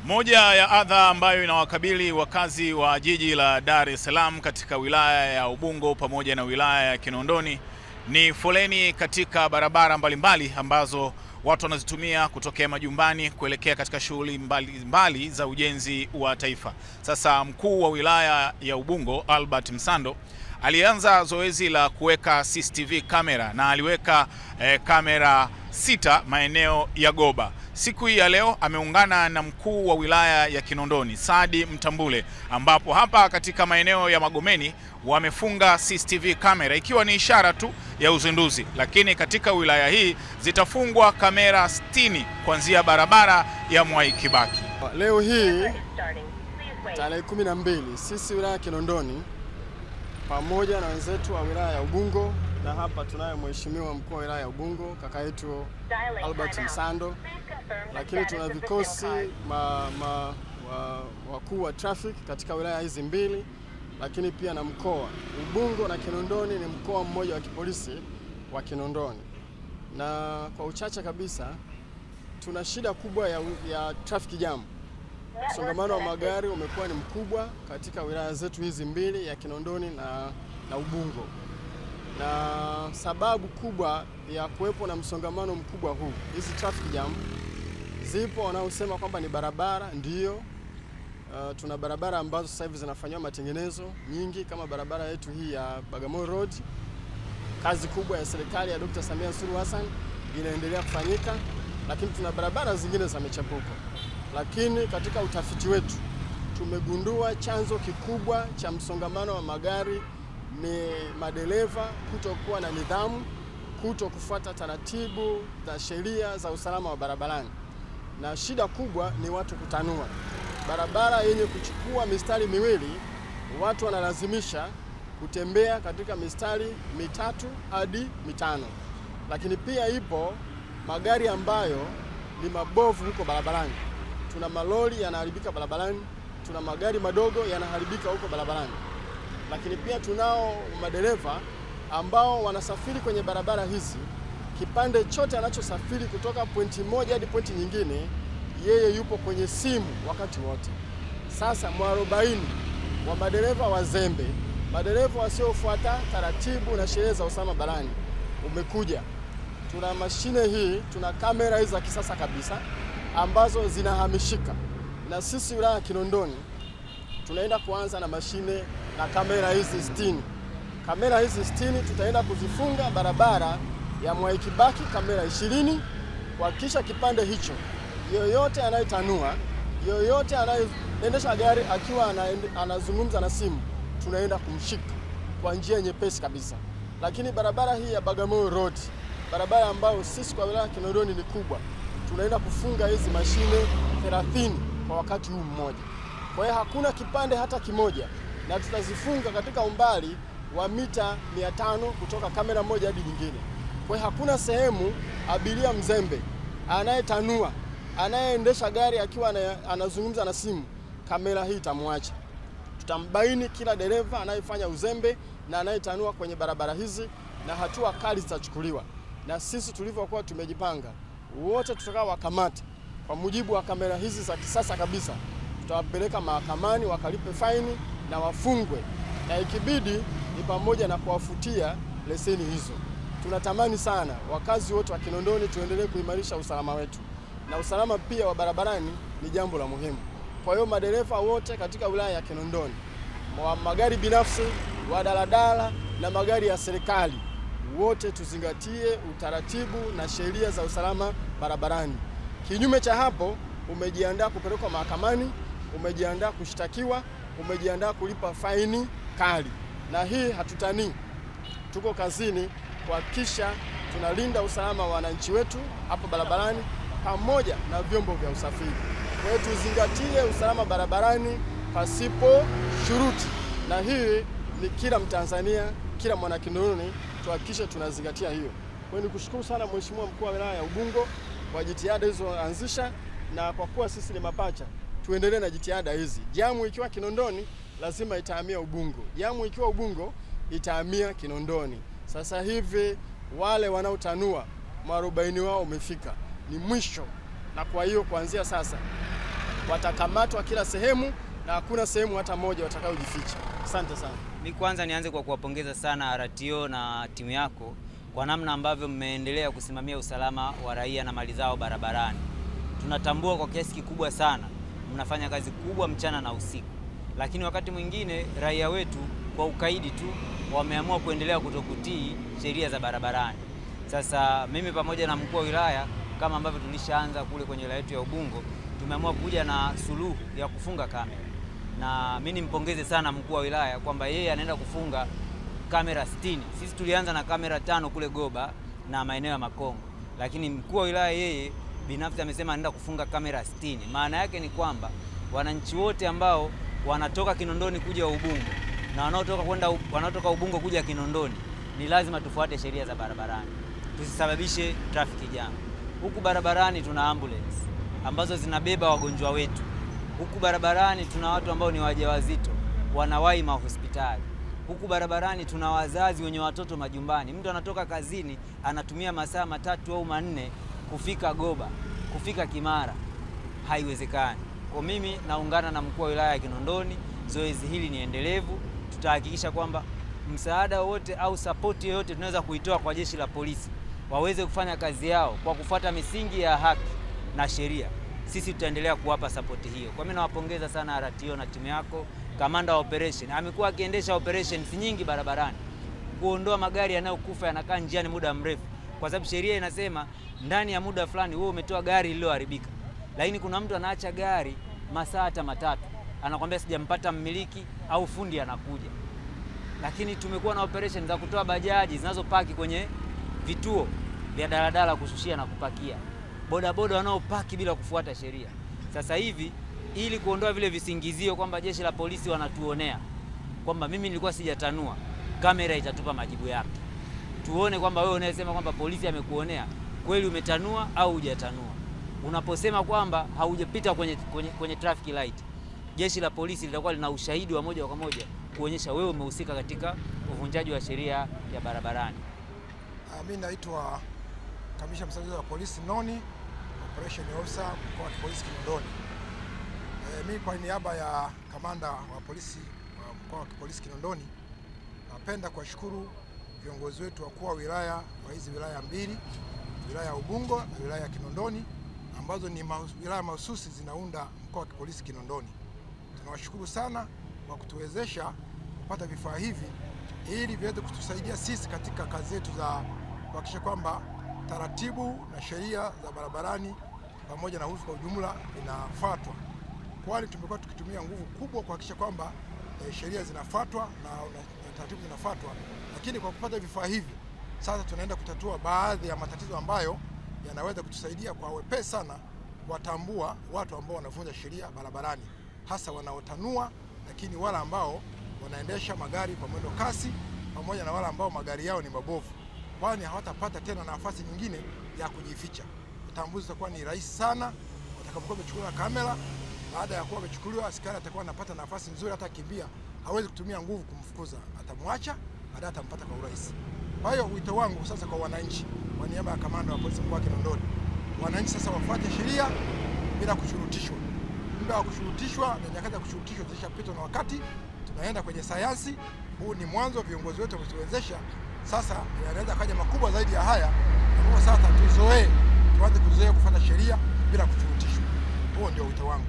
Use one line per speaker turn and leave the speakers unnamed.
Moja ya adha ambayo inawakabili wakazi wa jiji la Dar es Salaam katika wilaya ya Ubungo pamoja na wilaya ya Kinondoni ni foleni katika barabara mbalimbali ambazo watu wanazitumia kutokea majumbani kuelekea katika shughuli mbalimbali za ujenzi wa taifa. Sasa mkuu wa wilaya ya Ubungo Albert Msando alianza zoezi la kuweka CCTV kamera na aliweka kamera 6 maeneo ya Goba. Siku hii ya leo ameungana na mkuu wa wilaya ya Kinondoni Saadi Mtambule, ambapo hapa katika maeneo ya Magomeni wamefunga CCTV kamera ikiwa ni ishara tu ya uzinduzi, lakini katika wilaya hii zitafungwa kamera 60 kuanzia barabara ya Mwai Kibaki.
Leo hii tarehe 12 sisi wilaya ya Kinondoni pamoja na wenzetu wa wilaya ya Ubungo, na hapa tunaye mheshimiwa mkuu wa wilaya ya Ubungo kaka yetu Albert Msando, lakini tuna vikosi wakuu wa traffic katika wilaya hizi mbili, lakini pia na mkoa. Ubungo na Kinondoni ni mkoa mmoja wa kipolisi wa Kinondoni, na kwa uchache kabisa tuna shida kubwa ya traffic jam. Msongamano wa magari umekuwa ni mkubwa katika wilaya zetu hizi mbili ya Kinondoni na Ubungo, na sababu kubwa ya kuwepo na msongamano mkubwa huu, hizi traffic jam zipo wanaosema kwamba ni barabara. Ndiyo, tuna barabara ambazo sasa hivi zinafanywa matengenezo nyingi, kama barabara yetu hii ya Bagamoyo Road. Kazi kubwa ya serikali ya Dr. Samia Suluhu Hassan inaendelea kufanyika, lakini tuna barabara zingine za michepuko. Lakini katika utafiti wetu tumegundua chanzo kikubwa cha msongamano wa magari ni madereva kutokuwa na nidhamu, kuto kufuata taratibu za sheria za usalama wa barabarani, na shida kubwa ni watu kutanua barabara yenye kuchukua mistari miwili. Watu wanalazimisha kutembea katika mistari 3 hadi 5. Lakini pia ipo magari ambayo ni mabovu huko barabarani. Tuna malori yanaharibika barabarani, tuna magari madogo yanaharibika huko barabarani. Lakini pia tunao madereva ambao wanasafiri kwenye barabara hizi, kipande chote anachosafiri kutoka pointi moja hadi pointi nyingine, yeye yupo kwenye simu wakati wote. Sasa mwarobaini wa madereva wazembe, madereva wasiofuata taratibu na sheria za usalama barabarani umekuja. Tuna mashine hii, tuna kamera hizi za kisasa kabisa ambazo zinahamishika, na sisi wilaya ya Kinondoni tunaenda kuanza na mashine na kamera hizi 60. Kamera hizi 60 tutaenda kuzifunga barabara ya Mwai Kibaki, kamera 20, kuhakikisha kipande hicho yoyote anayetanua, yoyote anayeendesha gari akiwa anazungumza na simu, tunaenda kumshika kwa njia nyepesi kabisa. Lakini barabara hii ya Bagamoyo Road, barabara ambayo sisi kwa wilaya ya Kinondoni ni kubwa, tunaenda kufunga hizi mashine 30 kwa wakati huu mmoja. Kwa hiyo hakuna kipande hata kimoja, na tutazifunga katika umbali wa mita 500 kutoka kamera moja hadi nyingine. Kwa hiyo hakuna sehemu abiria mzembe anayetanua, anayeendesha gari akiwa anazungumza na simu, kamera hii itamwacha. Tutambaini kila dereva anayefanya uzembe na anayetanua kwenye barabara hizi, na hatua kali zitachukuliwa. Na sisi tulivyokuwa tumejipanga, wote tutakao wakamata kwa mujibu wa kamera hizi za kisasa kabisa, tutawapeleka mahakamani wakalipe faini na wafungwe, na ikibidi ni pamoja na kuwafutia leseni hizo. Tunatamani sana wakazi wote wa Kinondoni tuendelee kuimarisha usalama wetu, na usalama pia wa barabarani ni jambo la muhimu. Kwa hiyo madereva wote katika wilaya ya Kinondoni, wa magari binafsi, wa daladala na magari ya serikali, wote tuzingatie utaratibu na sheria za usalama barabarani. Kinyume cha hapo, umejiandaa kupelekwa mahakamani, umejiandaa kushtakiwa, umejiandaa kulipa faini kali. Na hii hatutanii, tuko kazini kuhakikisha tunalinda usalama wa wananchi wetu hapo barabarani pamoja na vyombo vya usafiri. Kwa hiyo tuzingatie usalama barabarani pasipo shuruti, na hii ni kila Mtanzania, kila mwana Kinondoni tuhakikishe tunazingatia hiyo. Kwa hiyo nikushukuru sana mheshimiwa mkuu wa wilaya ya Ubungo kwa jitihada hizo anzisha, na kwa kuwa sisi ni mapacha, tuendelee na jitihada hizi. Jamu ikiwa Kinondoni lazima itahamia Ubungo, jamu ikiwa Ubungo itahamia Kinondoni. Sasa hivi wale wanaotanua mwarobaini wao umefika, ni mwisho, na kwa hiyo kuanzia sasa watakamatwa kila sehemu na hakuna sehemu hata moja watakayojificha. Asante sana.
Mimi kwanza nianze kwa kuwapongeza sana RTO na timu yako kwa namna ambavyo mmeendelea kusimamia usalama wa raia na mali zao barabarani. Tunatambua kwa kiasi kikubwa sana mnafanya kazi kubwa mchana na usiku, lakini wakati mwingine raia wetu kwa ukaidi tu wameamua kuendelea kutokutii sheria za barabarani. Sasa mimi pamoja na mkuu wa wilaya, kama ambavyo tulishaanza kule kwenye wilaya yetu ya Ubungo, tumeamua kuja na suluhu ya kufunga kamera. Na mimi nimpongeze sana mkuu wa wilaya kwamba yeye anaenda kufunga kamera 60. Sisi tulianza na kamera 5 kule Goba na maeneo ya Makongo, lakini mkuu wa wilaya yeye binafsi amesema anaenda kufunga kamera 60. Maana yake ni kwamba wananchi wote ambao wanatoka Kinondoni kuja Ubungo na wanaotoka Ubungo kuja Kinondoni ni lazima tufuate sheria za barabarani. Tusisababishe traffic jam. Huku barabarani tuna ambulance ambazo zinabeba wagonjwa wetu. Huku barabarani tuna watu ambao ni wajawazito wanawahi mahospitali. Huku barabarani tuna wazazi wenye watoto majumbani. Mtu anatoka kazini anatumia masaa 3 au 4 kufika Goba, kufika Kimara. Haiwezekani. Kwa mimi naungana na mkuu wa wilaya ya Kinondoni, zoezi hili ni endelevu. Tutahakikisha kwamba msaada wote au support yoyote tunaweza kuitoa kwa jeshi la polisi waweze kufanya kazi yao kwa kufuata misingi ya haki na sheria. Sisi tutaendelea kuwapa support hiyo. Kwa mimi nawapongeza sana RTO na timu yako. Kamanda wa operation amekuwa akiendesha operations nyingi barabarani, kuondoa magari yanayokufa yanakaa njiani muda mrefu, kwa sababu sheria inasema ndani ya muda fulani wewe umetoa gari lililoharibika. Lakini kuna mtu anaacha gari masaa hata 3, anakuambia sijampata mmiliki au fundi anakuja. Lakini tumekuwa na operation za kutoa bajaji zinazopaki kwenye vituo vya daladala kushushia na kupakia, bodaboda wanaopaki bila kufuata sheria. Sasa hivi ili kuondoa vile visingizio kwamba jeshi la polisi wanatuonea, kwamba mimi nilikuwa sijatanua, kamera itatupa majibu yake. Tuone kwamba wewe unayesema kwamba polisi amekuonea, kweli umetanua au hujatanua. Unaposema kwamba haujapita kwenye traffic light, jeshi la polisi litakuwa lina ushahidi wa moja kwa moja kuonyesha wewe umehusika katika uvunjaji wa sheria ya barabarani.
Mimi naitwa Kamisha Msaidizi wa Polisi Noni, Operation Officer mkoa wa polisi Kinondoni. Mimi kwa niaba ya kamanda wa polisi wa mkoa wa polisi Kinondoni, napenda kuwashukuru viongozi wetu wakuu wa wilaya wa hizi wilaya mbili, wilaya ya Ubungo na wilaya ya Kinondoni, ambazo ni wilaya mahususi zinaunda mkoa wa polisi Kinondoni. Tunawashukuru sana kwa kutuwezesha kupata vifaa hivi ili viweze kutusaidia sisi katika kazi zetu za kuhakikisha kwamba taratibu na sheria za barabarani pamoja na uhalifu kwa ujumla inafuatwa. Kwani tumekuwa tukitumia nguvu kubwa kuhakikisha kwamba sheria zinafuatwa na taratibu zinafuatwa, lakini kwa kupata vifaa hivi sasa tunaenda kutatua baadhi ya matatizo ambayo yanaweza kutusaidia kwa wepesi sana kuwatambua watu ambao wanavunja sheria barabarani, hasa wanaotanua, lakini wale ambao wanaendesha magari kwa mwendo kasi, pamoja na wale ambao magari yao ni mabovu, kwani hawatapata tena nafasi nyingine ya kujificha. Utambuzi utakuwa ni rahisi sana watakapokuwa wamechukuliwa kamera. Baada ya kuwa wamechukuliwa, askari atakuwa anapata nafasi nzuri, hata kimbia hawezi kutumia nguvu kumfukuza, atamwacha, baadaye atampata kwa urahisi. Kwa hiyo wito wangu sasa kwa wananchi, kwa niaba ya kamanda wa polisi mkoa wa Kinondoni, wananchi sasa wafuate sheria bila kushurutishwa. Muda wa kushurutishwa na nyakati za kushurutishwa zilishapitwa na wakati. Tunaenda kwenye sayansi. Huu ni mwanzo, viongozi wetu wametuwezesha. Sasa yanaweza kaja makubwa zaidi ya haya. Kwa sasa tuanze kuzoea kufuata sheria bila kushurutishwa. Huo ndio wito wangu.